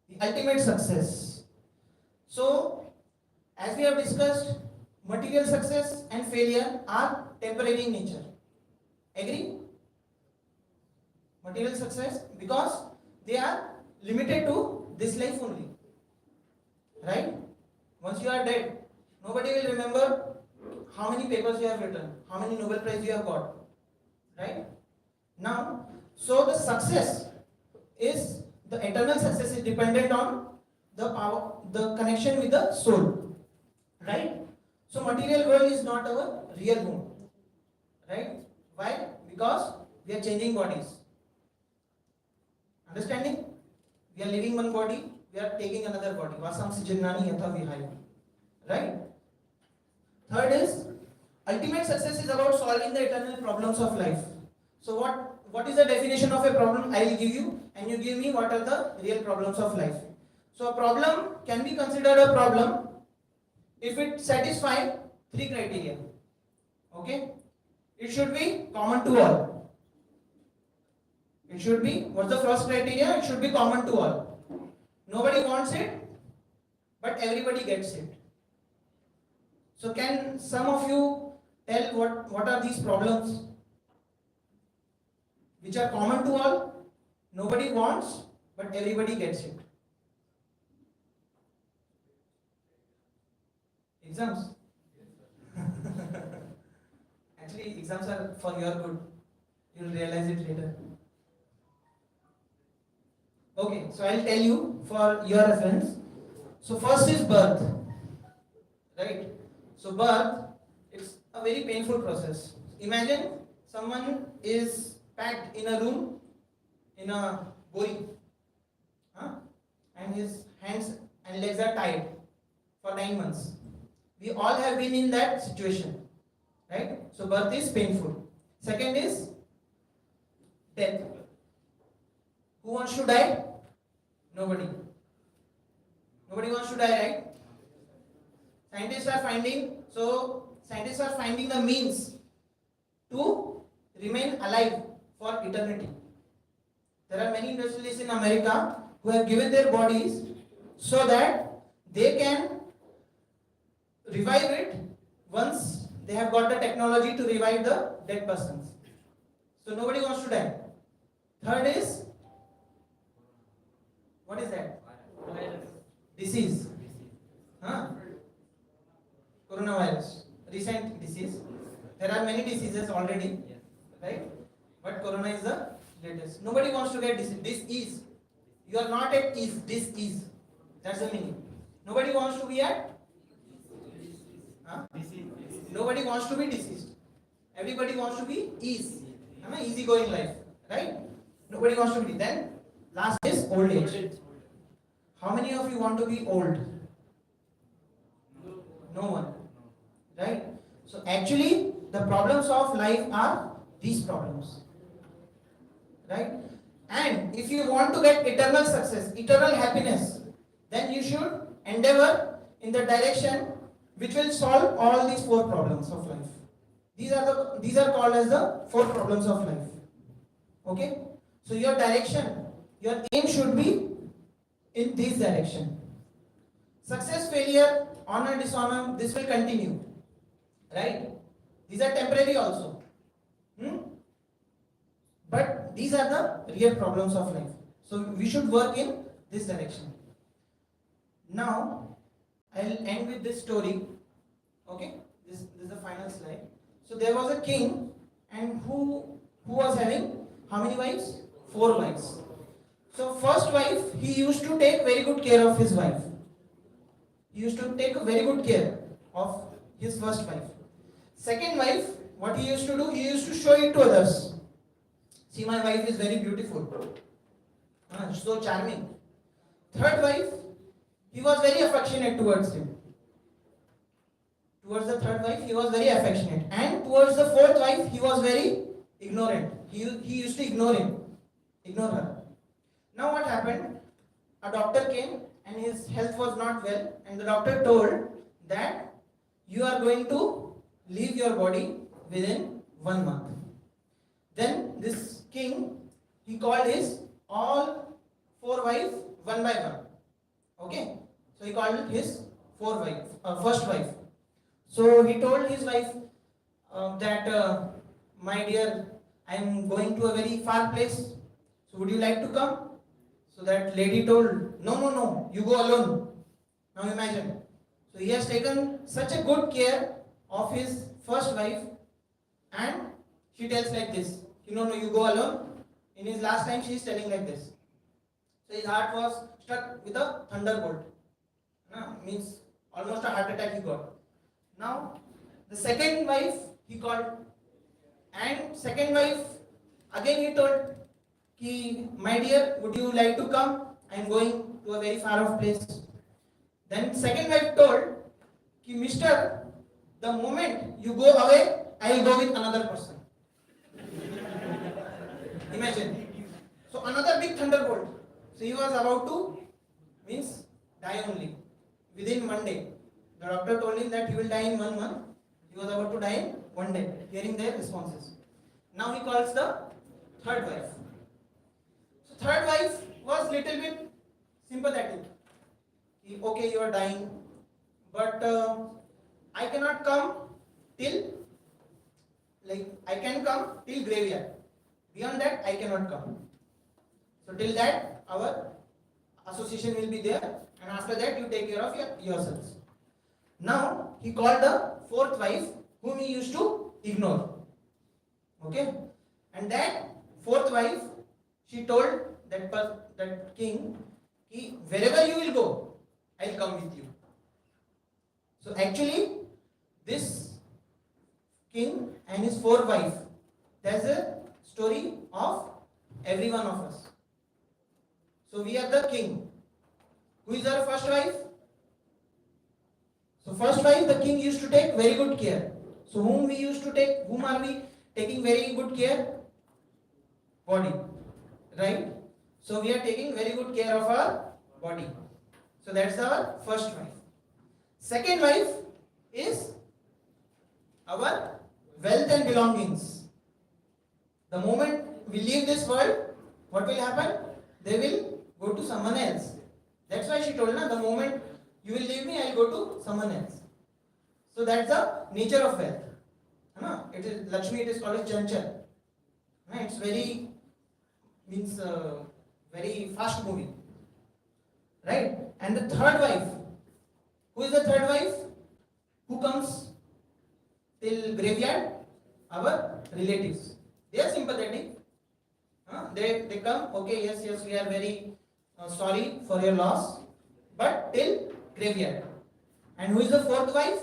The ultimate success. So, as we have discussed, material success and failure are temporary in nature. Agree? Material success, because they are limited to this life only. Right? Once you are dead, nobody will remember how many papers you have written, how many Nobel Prize you have got. Right? Now, so the success is, the eternal success is dependent on the power, the connection with the soul. Right? So material world is not our real home. Right? Why? Because we are changing bodies. Understanding? We are leaving one body, we are taking another body. Vasam sijinnani yatha vihaya. Right? Third is, ultimate success is about solving the eternal problems of life. So what is the definition of a problem? I will give you, and you give me what are the real problems of life. So a problem can be considered a problem if it satisfies 3 criteria. Okay? It should be common to all. It should be, what's the first criteria? It should be common to all. Nobody wants it, but everybody gets it. So can some of you tell what are these problems which are common to all, nobody wants, but everybody gets it? Exams. Actually, exams are for your good. You'll realize it later. Okay, so I'll tell you for your reference. So first is birth. Right? So birth, it's a very painful process. Imagine someone is packed in a room, in a bori, and his hands and legs are tied for 9 months. We all have been in that situation, right? So birth is painful. Second is death. Who wants to die? Nobody. Nobody wants to die, right? Scientists are finding the means to remain alive for eternity. There are many industrialists in America who have given their bodies so that they can revive it once they have got the technology to revive the dead persons. So nobody wants to die. Third is, what is that? Disease. Huh? Coronavirus. Recent disease. There are many diseases already, right? But corona is the latest. Nobody wants to get disease. This is. You are not at ease. This is. That's the meaning. Nobody wants to be at. Huh? Nobody wants to be deceased. Everybody wants to be ease. Easy going life. Right? Nobody wants to be. Then last is old age. How many of you want to be old? No one. Right? So actually the problems of life are these problems. Right? And if you want to get eternal success, eternal happiness, then you should endeavor in the direction which will solve all these four problems of life. These are called as the four problems of life. Okay? So your direction, your aim should be in this direction. Success, failure, honor, dishonor, this will continue. Right? These are temporary also. But these are the real problems of life. So we should work in this direction. Now, I'll end with this story. Okay? This is the final slide. So there was a king, and who was having how many wives? 4 wives. So first wife, he used to take very good care of his wife. He used to take very good care of his first wife. Second wife, what he used to do, he used to show it to others. See, my wife is very beautiful. So charming. Third wife, he was very affectionate towards him. Towards the third wife, he was very affectionate. And towards the fourth wife, he was very ignorant. He used to ignore her. Now what happened? A doctor came and his health was not well, and the doctor told that you are going to leave your body within 1 month. Then this king, he called his all 4 wives one by one. Okay? So he called his first wife. So he told his wife that, my dear, I am going to a very far place. So would you like to come? So that lady told, no, you go alone. Now imagine. So he has taken such a good care of his first wife, and she tells like this, no, you go alone. In his last time, she is telling like this. So his heart was struck with a thunderbolt. Means almost a heart attack he got. Now, the second wife he called, and second wife again he told, my dear, would you like to come? I am going to a very far off place. Then second wife told, mister, the moment you go away, I will go with another person. Imagine. So another big thunderbolt. So he was about to, means die only, within 1 day. The doctor told him that he will die in 1 month. He was about to die in 1 day, hearing their responses. Now he calls the third wife. So third wife was little bit sympathetic. Okay, you are dying, but I cannot come till, I can come till graveyard. Beyond that, I cannot come. So till that, our association will be there, and after that, you take care of yourselves. Now, he called the fourth wife, whom he used to ignore. Okay? And that fourth wife, she told that king, wherever you will go, I will come with you. So actually, this king and his fourth wife, there's a story of every one of us. So we are the king. Who is our first wife? So first wife, the king used to take very good care. So whom are we taking very good care? Body. Right? So we are taking very good care of our body. So that's our first wife. Second wife is our wealth and belongings. The moment we leave this world, what will happen? They will go to someone else. That's why she told, the moment you will leave me, I will go to someone else. So that's the nature of wealth. It is Lakshmi, it is called as Chanchal. Right? It's very means very fast moving. Right? And the third wife. Who is the third wife? Who comes till graveyard? Our relatives. They are sympathetic. They come, okay, yes, we are very sorry for your loss, but till graveyard. And who is the fourth wife?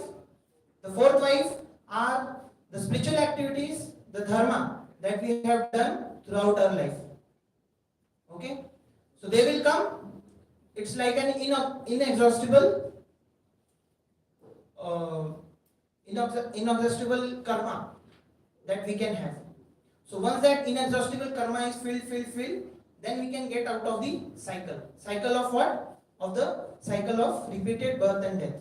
The fourth wife are the spiritual activities, the dharma that we have done throughout our life. Okay? So they will come. It's like an inexhaustible inexhaustible karma that we can have. So once that inexhaustible karma is filled, then we can get out of the cycle. Cycle of what? Of the cycle of repeated birth and death.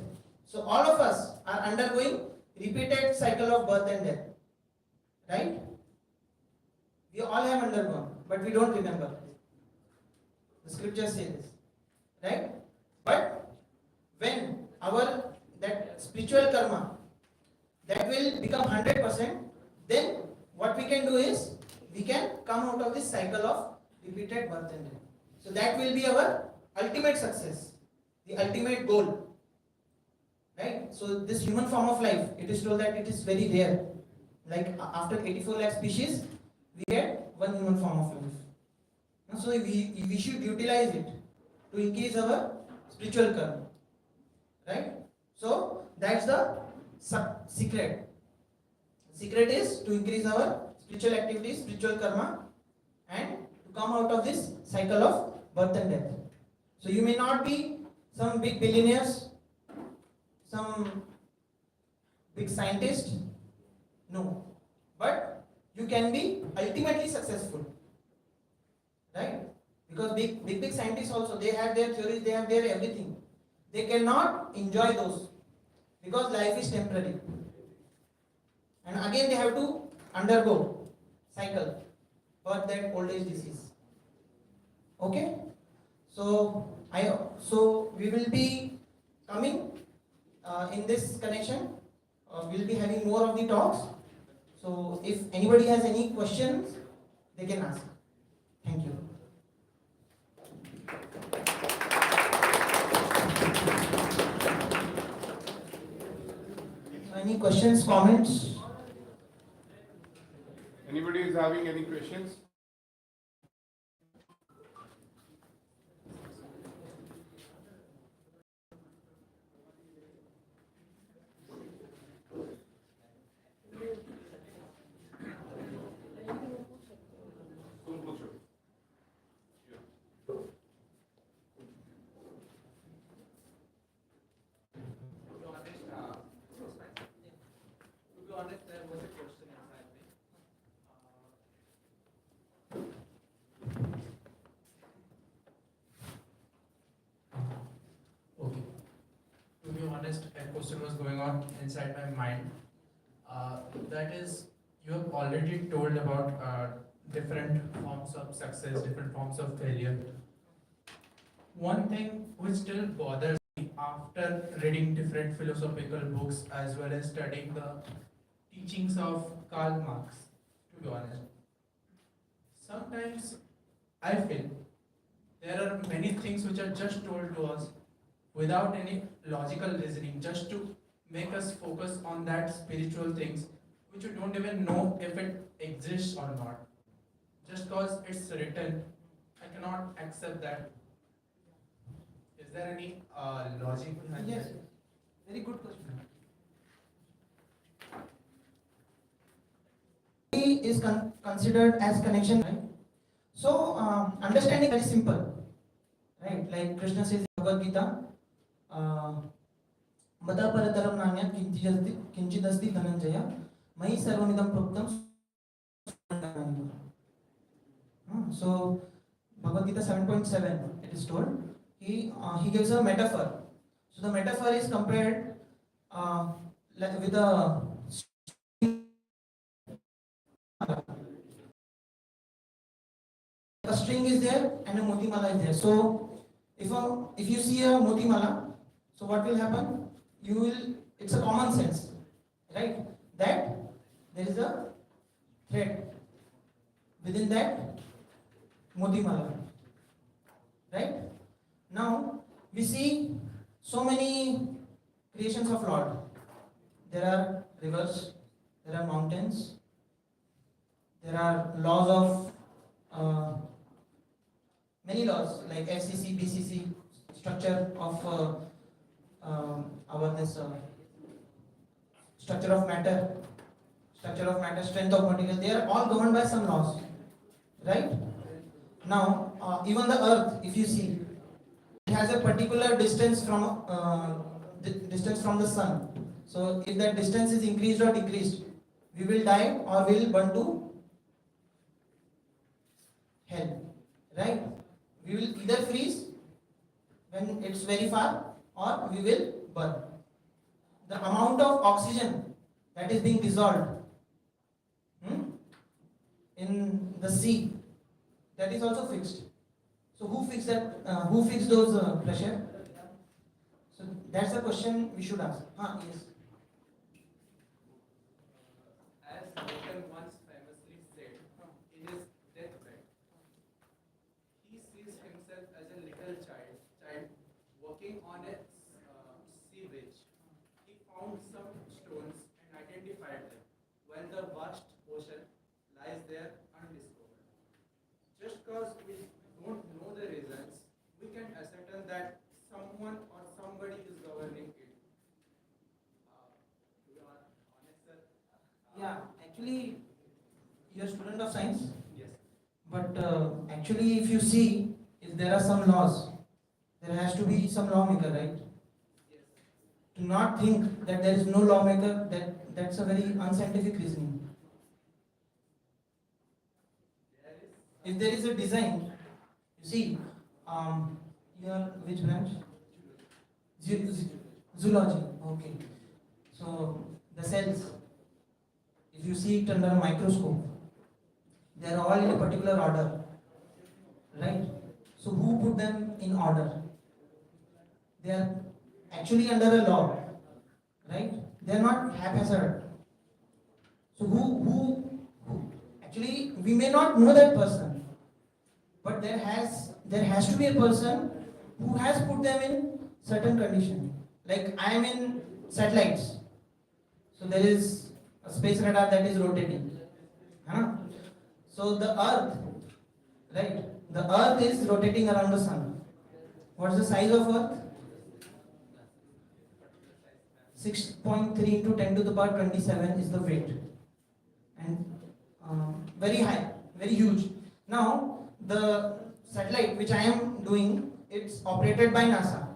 So all of us are undergoing repeated cycle of birth and death. Right? We all have undergone, but we don't remember. The scriptures say this. Right? But when our that spiritual karma that will become 100%, then what we can do is we can come out of this cycle of repeated birth and death. So that will be our ultimate success, the ultimate goal. Right? So this human form of life, it is told that it is very rare. Like after 84 lakh species, we get one human form of life. So we should utilize it to increase our spiritual karma. Right? So that's the secret. Secret is to increase our spiritual activities, spiritual karma, and to come out of this cycle of birth and death. So you may not be some big billionaires, some big scientist, no, but you can be ultimately successful, right? Because big scientists also, they have their theories, they have their everything. They cannot enjoy those because life is temporary. And again they have to undergo cycle, birth, death, old age, disease. Okay? So we will be coming in this connection. We'll be having more of the talks. So if anybody has any questions, they can ask. Thank you. Any questions, comments? Anybody is having any questions? Okay. To be honest, a question was going on inside my mind. That is, you have already told about different forms of success, different forms of failure. One thing which still bothers me after reading different philosophical books as well as studying the teachings of Karl Marx, to be honest, sometimes I feel there are many things which are just told to us without any logical reasoning, just to make us focus on that spiritual things which you don't even know if it exists or not. Just because it's written, I cannot accept that. Is there any logic behind Yes, that? very good question. Is considered as connection, right? So understanding very simple, right? Like Krishna says in Bhagavad Gita, Mata parataram nanya kinchidasti dhananjaya mai sarvamidam proktam. So Bhagavad Gita 7.7, it is told, he gives a metaphor. So the metaphor is compared with a string is there and a moti mala is there. So if you see a moti mala, so what will happen? It's a common sense, right? That there is a thread, within that Motimala. Right? Now we see so many creations of Lord. There are rivers, there are mountains, there are laws of many laws like FCC, BCC, structure of our this structure of matter, strength of material. They are all governed by some laws, right? Now, even the earth, if you see, it has a particular distance from the sun. So, if that distance is increased or decreased, we will die or we will burn to hell, right? We will either freeze when it's very far, or we will burn. The amount of oxygen that is being dissolved in the sea, that is also fixed. So who fixed that? Who fixed those pressure? So that's the question we should ask. Yes. As Newton once famously said in his deathbed, he sees himself as a little child walking on a sea bridge. He found some stones and identified them, while the vast ocean lies there undiscovered. Just because we don't know the reasons, we can ascertain that someone or somebody is governing it. To be honest, sir. Yeah, actually, you're a student of science. Yes. But actually, if you see, if there are some laws, there has to be some lawmaker, right? Yes. To not think that there is no lawmaker, that's a very unscientific reasoning. If there is a design, you see, your which branch? Zoology. Okay. So the cells, if you see it under a microscope, they are all in a particular order, right? So who put them in order? They are actually under a law, right? They are not haphazard. So who actually, we may not know that person, but there has to be a person who has put them in certain condition. Like I am in satellites, so there is a space radar that is rotating. Huh? So the Earth, right? The Earth is rotating around the sun. What's the size of Earth? 6.3 into 10 to the power 27 is the weight, and very high, very huge. Now the satellite which I am doing, it's operated by NASA.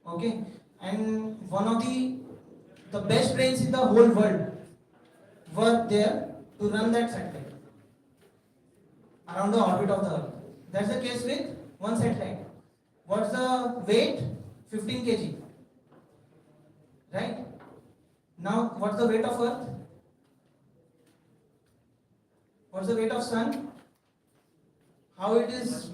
Okay, and one of the best brains in the whole world were there to run that satellite around the orbit of the Earth. That's the case with one satellite. What's the weight? 15 kg. Right? Now, what's the weight of Earth? What's the weight of Sun? How it is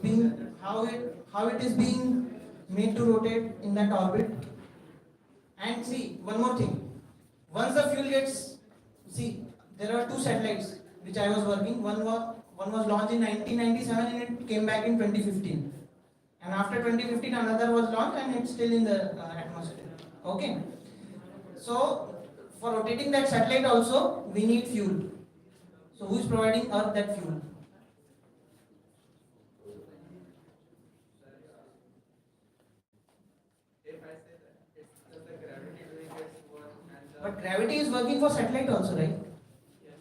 being made to rotate in that orbit? And see, one more thing. Once the fuel gets, see, there are two satellites which I was working. One was launched in 1997 and it came back in 2015. And after 2015, another was launched and it's still in the atmosphere. Okay. So, for rotating that satellite also, we need fuel. So, who is providing Earth that fuel? If I say that it's just the gravity doing its work and the But gravity is working for satellite also, right? yes,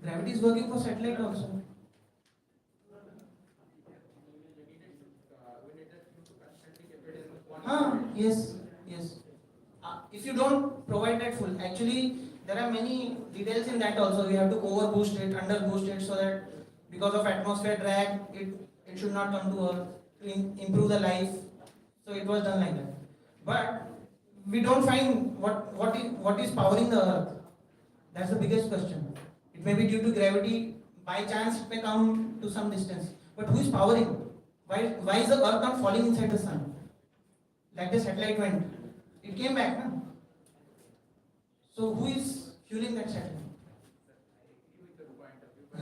Gravity is working for satellite also. we need that to constantly keep it in one. Yes, yes. If you don't provide that full, actually there are many details in that also. We have to overboost it, underboost it, so that because of atmosphere drag, it should not come to Earth to improve the life. So it was done like that. But we don't find what is powering the Earth. That's the biggest question. It may be due to gravity. By chance, it may come to some distance. But who is powering? Why is the Earth not falling inside the sun? Like the satellite went. It came back, no? So who is fueling that satellite? I agree with your point of view, but